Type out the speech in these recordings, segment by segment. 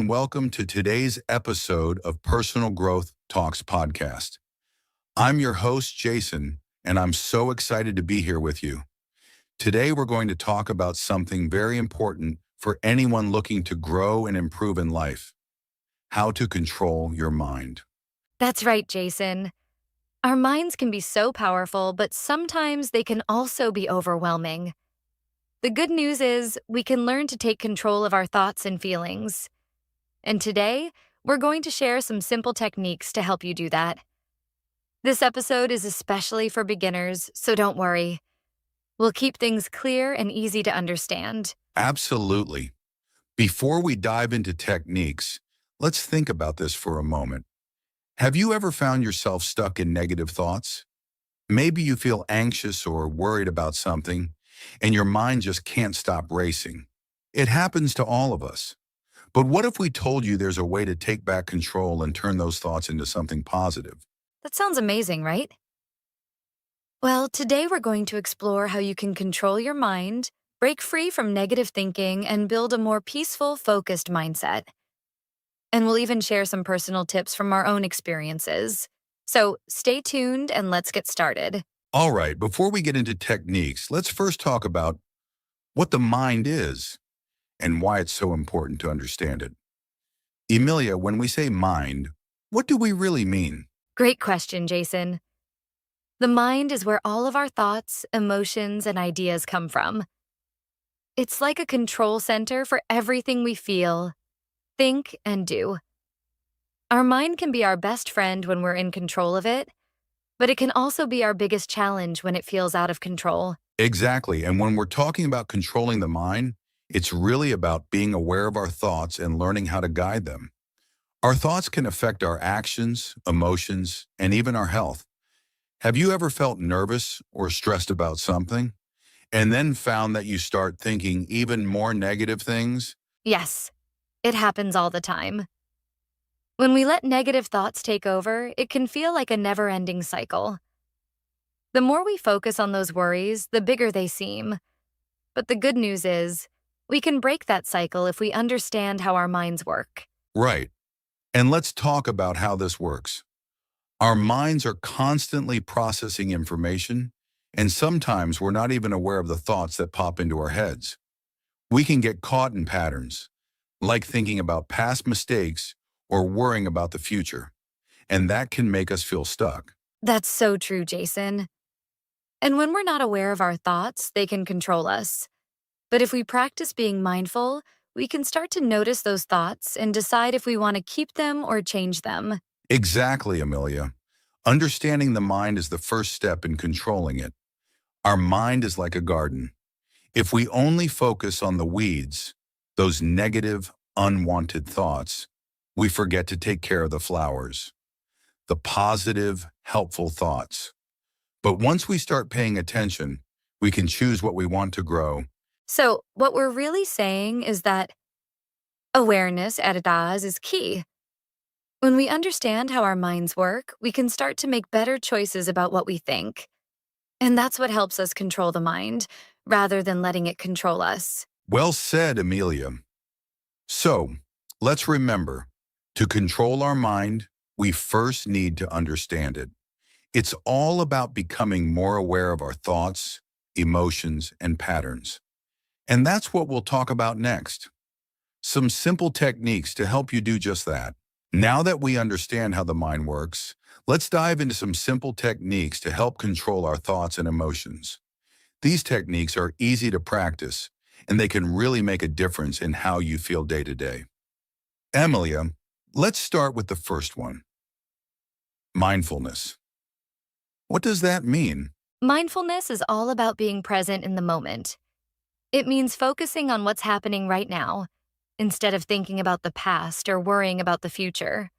welcome to today's episode of Personal Growth Talks podcast. I'm your host, Jason, and I'm so excited to be here with you. Today, we're going to talk about something very important for anyone looking to grow and improve in life: how to control your mind. That's right, Jason. Our minds can be so powerful, but sometimes they can also be overwhelming. The good news is we can learn to take control of our thoughts and feelings. And today, we're going to share some simple techniques to help you do that. This episode is especially for beginners, so don't worry. We'll keep things clear and easy to understand. Absolutely. Before we dive into techniques, let's think about this for a moment. Have you ever found yourself stuck in negative thoughts? Maybe you feel anxious or worried about something, and your mind just can't stop racing. It happens to all of us. But what if we told you there's a way to take back control and turn those thoughts into something positive? That sounds amazing, right? Well, today we're going to explore how you can control your mind, break free from negative thinking, and build a more peaceful, focused mindset. And we'll even share some personal tips from our own experiences. So stay tuned and let's get started. All right, before we get into techniques, let's first talk about what the mind is and why it's so important to understand it. Emilia, when we say mind, what do we really mean? Great question, Jason. The mind is where all of our thoughts, emotions, and ideas come from. It's like a control center for everything we feel, think, and do. Our mind can be our best friend when we're in control of it, but it can also be our biggest challenge when it feels out of control. Exactly, and when we're talking about controlling the mind, it's really about being aware of our thoughts and learning how to guide them. Our thoughts can affect our actions, emotions, and even our health. Have you ever felt nervous or stressed about something, and then found that you start thinking even more negative things? Yes, it happens all the time. When we let negative thoughts take over, it can feel like a never-ending cycle. The more we focus on those worries, the bigger they seem. But the good news is, we can break that cycle if we understand how our minds work. Right, and let's talk about how this works. Our minds are constantly processing information, and sometimes we're not even aware of the thoughts that pop into our heads. We can get caught in patterns, like thinking about past mistakes or worrying about the future, and that can make us feel stuck. That's so true, Jason. And when we're not aware of our thoughts, they can control us. But if we practice being mindful, we can start to notice those thoughts and decide if we want to keep them or change them. Exactly, Amelia. Understanding the mind is the first step in controlling it. Our mind is like a garden. If we only focus on the weeds, those negative, unwanted thoughts, we forget to take care of the flowers, the positive, helpful thoughts. But once we start paying attention, we can choose what we want to grow. So, what we're really saying is that awareness at Adaz is key. When we understand how our minds work, we can start to make better choices about what we think. And that's what helps us control the mind, rather than letting it control us. Well said, Amelia. So, let's remember, to control our mind, we first need to understand it. It's all about becoming more aware of our thoughts, emotions, and patterns. And that's what we'll talk about next. Some simple techniques to help you do just that. Now that we understand how the mind works, let's dive into some simple techniques to help control our thoughts and emotions. These techniques are easy to practice, and they can really make a difference in how you feel day to day. Emilia, let's start with the first one: mindfulness. What does that mean? Mindfulness is all about being present in the moment. It means focusing on what's happening right now, instead of thinking about the past or worrying about the future.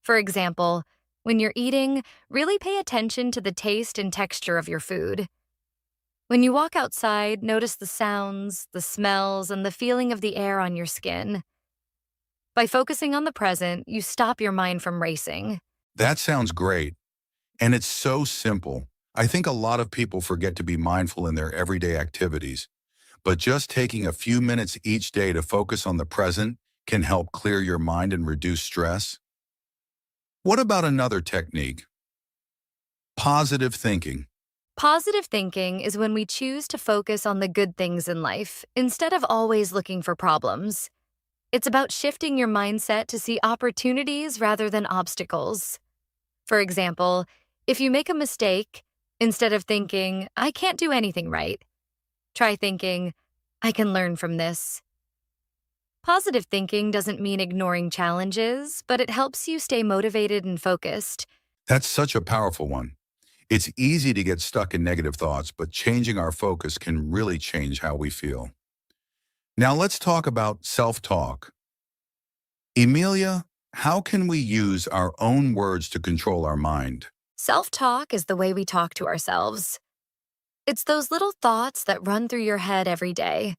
For example, when you're eating, really pay attention to the taste and texture of your food. When you walk outside, notice the sounds, the smells, and the feeling of the air on your skin. By focusing on the present, you stop your mind from racing. That sounds great. And it's so simple. I think a lot of people forget to be mindful in their everyday activities. But just taking a few minutes each day to focus on the present can help clear your mind and reduce stress. What about another technique? Positive thinking. Positive thinking is when we choose to focus on the good things in life instead of always looking for problems. It's about shifting your mindset to see opportunities rather than obstacles. For example, if you make a mistake, instead of thinking, I can't do anything right, try thinking, I can learn from this. Positive thinking doesn't mean ignoring challenges, but it helps you stay motivated and focused. That's such a powerful one. It's easy to get stuck in negative thoughts, but changing our focus can really change how we feel. Now let's talk about self-talk. Emilia, how can we use our own words to control our mind? Self talk is the way we talk to ourselves. It's those little thoughts that run through your head every day.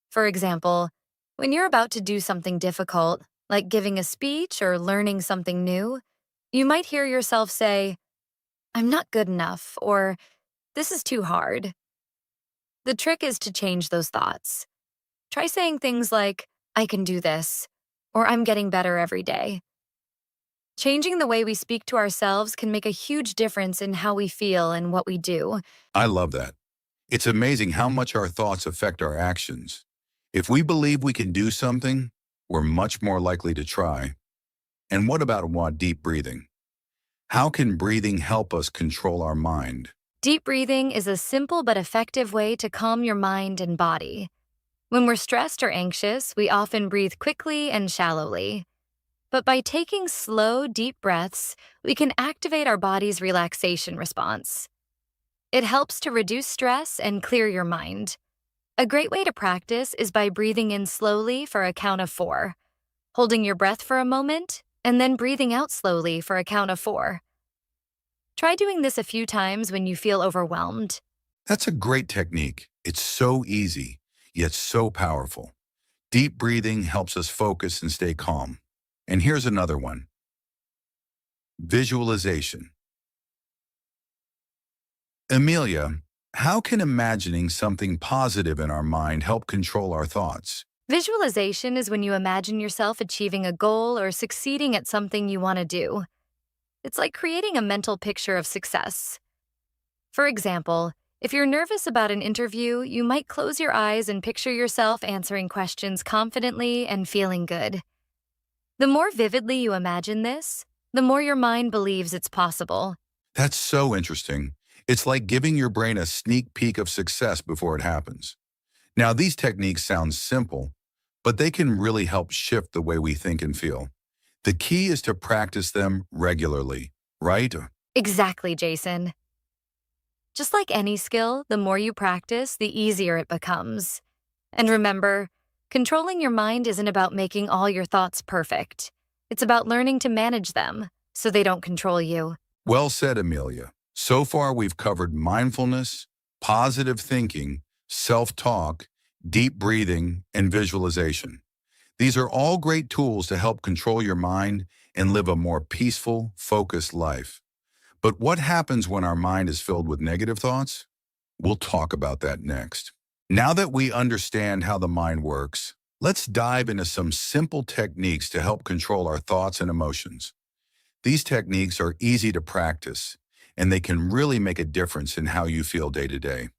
For example, when you're about to do something difficult, like giving a speech or learning something new, you might hear yourself say, I'm not good enough, or this is too hard. The trick is to change those thoughts. Try saying things like, I can do this, or I'm getting better every day. Changing the way we speak to ourselves can make a huge difference in how we feel and what we do. I love that. It's amazing how much our thoughts affect our actions. If we believe we can do something, we're much more likely to try. And what about deep breathing? How can breathing help us control our mind? Deep breathing is a simple but effective way to calm your mind and body. When we're stressed or anxious, we often breathe quickly and shallowly. But by taking slow, deep breaths, we can activate our body's relaxation response. It helps to reduce stress and clear your mind. A great way to practice is by breathing in slowly for a count of 4, holding your breath for a moment, and then breathing out slowly for a count of 4. Try doing this a few times when you feel overwhelmed. That's a great technique. It's so easy, yet so powerful. Deep breathing helps us focus and stay calm. And here's another one. Visualization. Emilia, how can imagining something positive in our mind help control our thoughts? Visualization is when you imagine yourself achieving a goal or succeeding at something you want to do. It's like creating a mental picture of success. For example, if you're nervous about an interview, you might close your eyes and picture yourself answering questions confidently and feeling good. The more vividly you imagine this, the more your mind believes it's possible. That's so interesting. It's like giving your brain a sneak peek of success before it happens. Now, these techniques sound simple, but they can really help shift the way we think and feel. The key is to practice them regularly, right? Exactly, Jason. Just like any skill, the more you practice, the easier it becomes. And remember, controlling your mind isn't about making all your thoughts perfect. It's about learning to manage them so they don't control you. Well said, Amelia. So far, we've covered mindfulness, positive thinking, self-talk, deep breathing, and visualization. These are all great tools to help control your mind and live a more peaceful, focused life. But what happens when our mind is filled with negative thoughts? We'll talk about that next. Now that we understand how the mind works, let's dive into some simple techniques to help control our thoughts and emotions. These techniques are easy to practice, and they can really make a difference in how you feel day to day.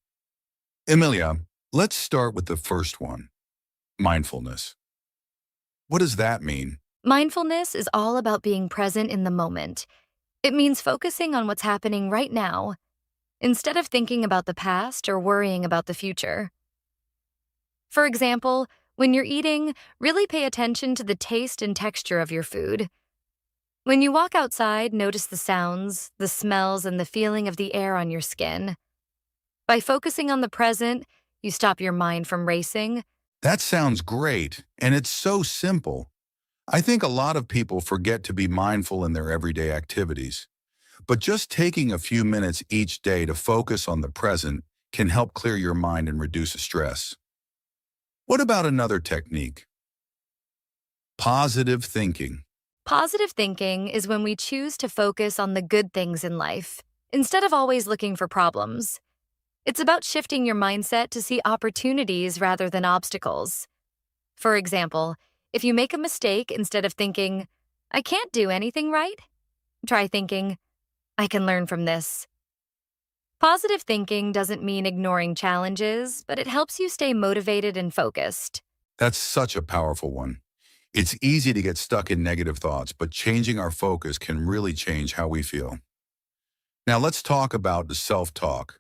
Emilia, let's start with the first one, mindfulness. What does that mean? Mindfulness is all about being present in the moment. It means focusing on what's happening right now, instead of thinking about the past or worrying about the future. For example, when you're eating, really pay attention to the taste and texture of your food. When you walk outside, notice the sounds, the smells, and the feeling of the air on your skin. By focusing on the present, you stop your mind from racing. That sounds great, and it's so simple. I think a lot of people forget to be mindful in their everyday activities. But just taking a few minutes each day to focus on the present can help clear your mind and reduce stress. What about another technique? Positive thinking. Positive thinking is when we choose to focus on the good things in life, instead of always looking for problems. It's about shifting your mindset to see opportunities rather than obstacles. For example, If you make a mistake, instead of thinking, I can't do anything right, try thinking, I can learn from this. Positive thinking doesn't mean ignoring challenges, but it helps you stay motivated and focused. That's such a powerful one. It's easy to get stuck in negative thoughts, but changing our focus can really change how we feel. Now let's talk about the self-talk.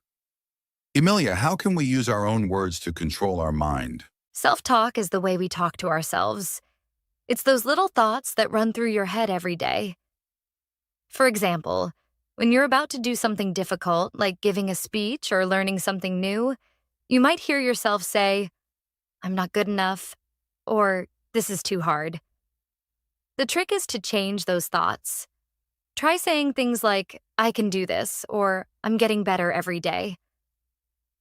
Emilia, how can we use our own words to control our mind? Self talk is the way we talk to ourselves. It's those little thoughts that run through your head every day. For example, when you're about to do something difficult, like giving a speech or learning something new, you might hear yourself say, I'm not good enough, or this is too hard. The trick is to change those thoughts. Try saying things like, I can do this, or I'm getting better every day.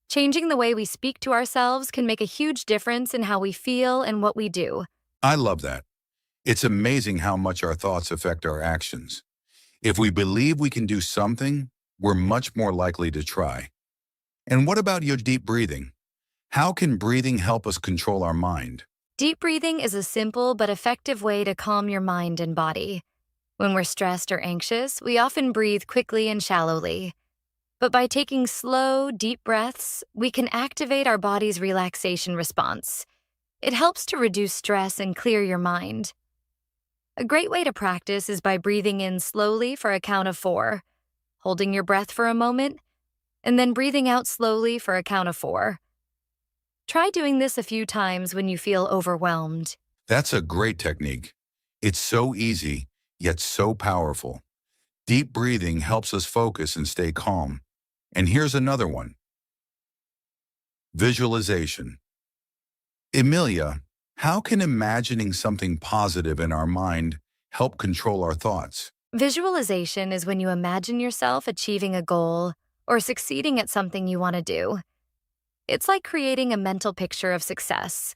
Changing the way we speak to ourselves can make a huge difference in how we feel and what we do. I love that. It's amazing how much our thoughts affect our actions. If we believe we can do something, we're much more likely to try. And what about your deep breathing? How can breathing help us control our mind? Deep breathing is a simple but effective way to calm your mind and body. When we're stressed or anxious, we often breathe quickly and shallowly. But by taking slow, deep breaths, we can activate our body's relaxation response. It helps to reduce stress and clear your mind. A great way to practice is by breathing in slowly for a count of 4, holding your breath for a moment, and then breathing out slowly for a count of 4. Try doing this a few times when you feel overwhelmed. That's a great technique. It's so easy, yet so powerful. Deep breathing helps us focus and stay calm. And here's another one. Visualization. Emilia, how can imagining something positive in our mind help control our thoughts? Visualization is when you imagine yourself achieving a goal or succeeding at something you want to do. It's like creating a mental picture of success.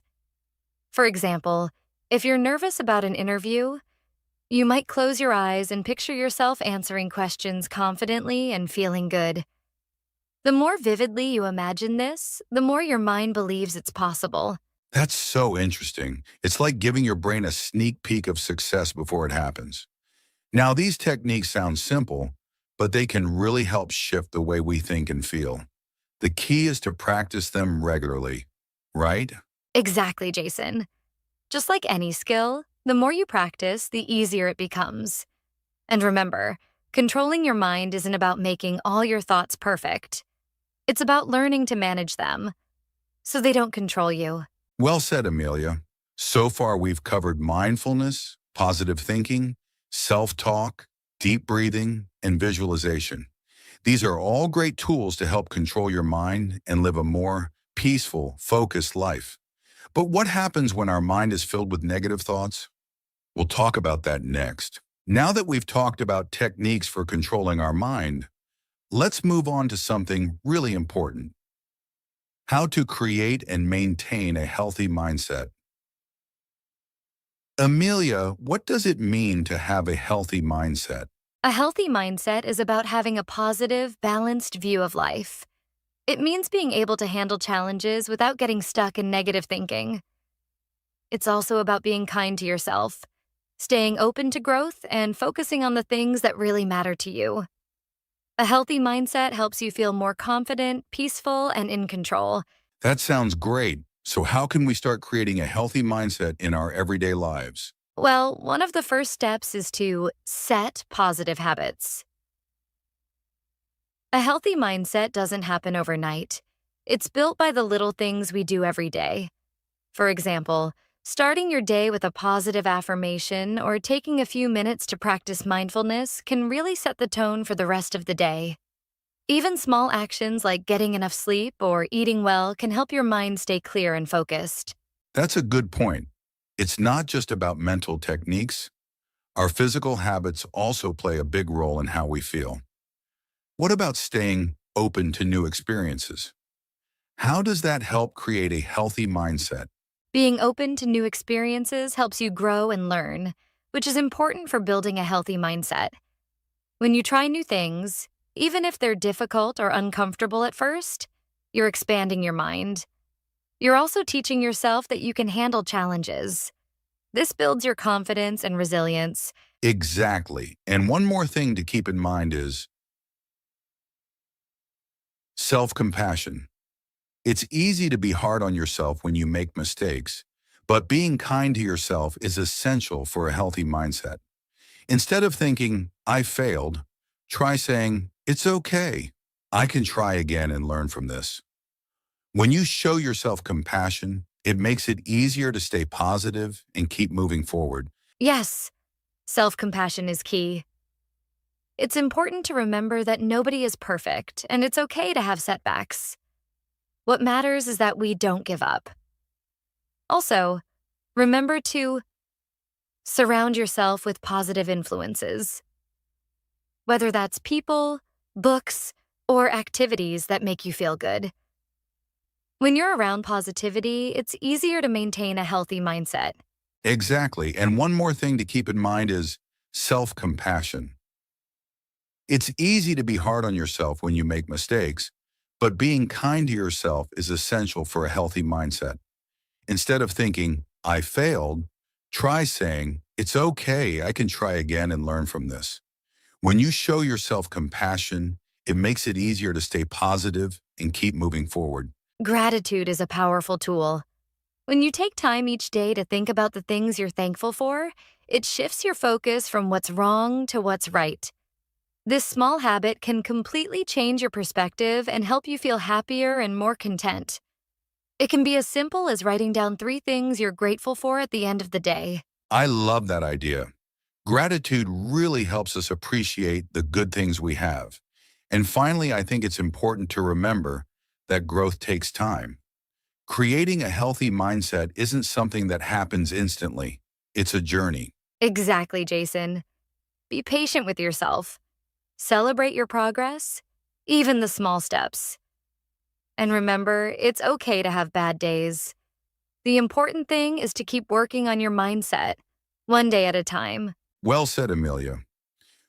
For example, if you're nervous about an interview, you might close your eyes and picture yourself answering questions confidently and feeling good. The more vividly you imagine this, the more your mind believes it's possible. That's so interesting. It's like giving your brain a sneak peek of success before it happens. Now, these techniques sound simple, but they can really help shift the way we think and feel. The key is to practice them regularly, right? Exactly, Jason. Just like any skill, the more you practice, the easier it becomes. And remember, controlling your mind isn't about making all your thoughts perfect. It's about learning to manage them, so they don't control you. Well said, Amelia. So far, we've covered mindfulness, positive thinking, self-talk, deep breathing, and visualization. These are all great tools to help control your mind and live a more peaceful, focused life. But what happens when our mind is filled with negative thoughts? We'll talk about that next. Now that we've talked about techniques for controlling our mind, let's move on to something really important: how to create and maintain a healthy mindset. Amelia, what does it mean to have a healthy mindset? A healthy mindset is about having a positive, balanced view of life. It means being able to handle challenges without getting stuck in negative thinking. It's also about being kind to yourself, staying open to growth, and focusing on the things that really matter to you. A healthy mindset helps you feel more confident, peaceful, and in control. That sounds great. So how can we start creating a healthy mindset in our everyday lives? Well, one of the first steps is to set positive habits. A healthy mindset doesn't happen overnight. It's built by the little things we do every day. For example, starting your day with a positive affirmation or taking a few minutes to practice mindfulness can really set the tone for the rest of the day. Even small actions like getting enough sleep or eating well can help your mind stay clear and focused. That's a good point. It's not just about mental techniques. Our physical habits also play a big role in how we feel. What about staying open to new experiences? How does that help create a healthy mindset? Being open to new experiences helps you grow and learn, which is important for building a healthy mindset. When you try new things, even if they're difficult or uncomfortable at first, you're expanding your mind. You're also teaching yourself that you can handle challenges. This builds your confidence and resilience. Exactly. And one more thing to keep in mind is self-compassion. It's easy to be hard on yourself when you make mistakes, but being kind to yourself is essential for a healthy mindset. Instead of thinking, I failed, try saying, it's okay. I can try again and learn from this. When you show yourself compassion, it makes it easier to stay positive and keep moving forward. Yes, self compassion is key. It's important to remember that nobody is perfect, and it's okay to have setbacks. What matters is that we don't give up. Also, remember to surround yourself with positive influences, whether that's people, books, or activities that make you feel good. When you're around positivity, it's easier to maintain a healthy mindset. Exactly. And one more thing to keep in mind is self-compassion. It's easy to be hard on yourself when you make mistakes, but being kind to yourself is essential for a healthy mindset. Instead of thinking, I failed, try saying, it's okay, I can try again and learn from this. When you show yourself compassion, it makes it easier to stay positive and keep moving forward. Gratitude is a powerful tool. When you take time each day to think about the things you're thankful for, it shifts your focus from what's wrong to what's right. This small habit can completely change your perspective and help you feel happier and more content. It can be as simple as writing down 3 things you're grateful for at the end of the day. I love that idea. Gratitude really helps us appreciate the good things we have. And finally, I think it's important to remember that growth takes time. Creating a healthy mindset isn't something that happens instantly. It's a journey. Exactly, Jason. Be patient with yourself. Celebrate your progress, even the small steps. And remember, it's okay to have bad days. The important thing is to keep working on your mindset, one day at a time. Well said, Amelia.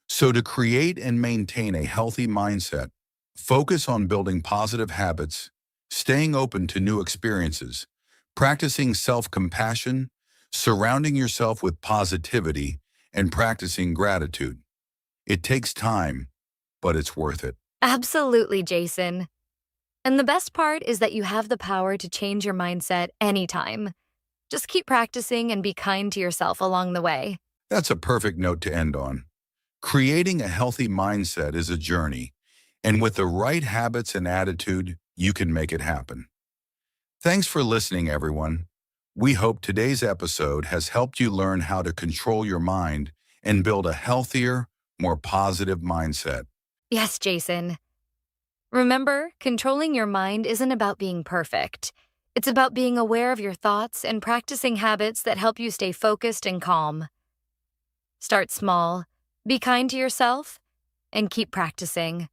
So to create and maintain a healthy mindset, focus on building positive habits, staying open to new experiences, practicing self-compassion, surrounding yourself with positivity, and practicing gratitude. It takes time, but it's worth it. Absolutely, Jason. And the best part is that you have the power to change your mindset anytime. Just keep practicing and be kind to yourself along the way. That's a perfect note to end on. Creating a healthy mindset is a journey, and with the right habits and attitude, you can make it happen. Thanks for listening, everyone. We hope today's episode has helped you learn how to control your mind and build a healthier, more positive mindset. Yes, Jason. Remember, controlling your mind isn't about being perfect. It's about being aware of your thoughts and practicing habits that help you stay focused and calm. Start small, be kind to yourself, and keep practicing.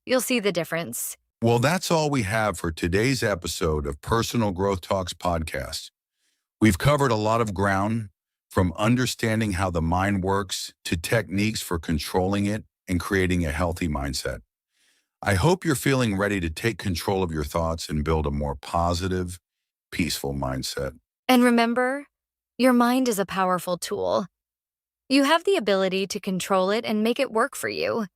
You'll see the difference. Well, that's all we have for today's episode of Personal Growth Talks podcast. We've covered a lot of ground, from understanding how the mind works to techniques for controlling it and creating a healthy mindset. I hope you're feeling ready to take control of your thoughts and build a more positive, peaceful mindset. And remember, your mind is a powerful tool. You have the ability to control it and make it work for you.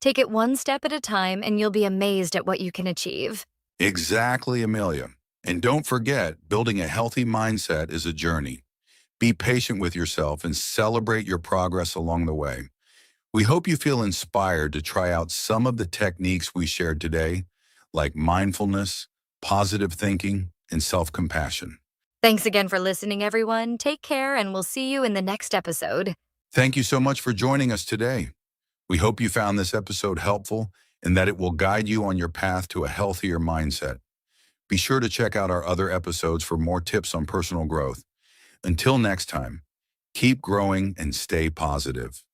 Take it one step at a time and you'll be amazed at what you can achieve. Exactly, Amelia. And don't forget, building a healthy mindset is a journey. Be patient with yourself and celebrate your progress along the way. We hope you feel inspired to try out some of the techniques we shared today, like mindfulness, positive thinking, and self-compassion. Thanks again for listening, everyone. Take care, and we'll see you in the next episode. Thank you so much for joining us today. We hope you found this episode helpful and that it will guide you on your path to a healthier mindset. Be sure to check out our other episodes for more tips on personal growth. Until next time, keep growing and stay positive.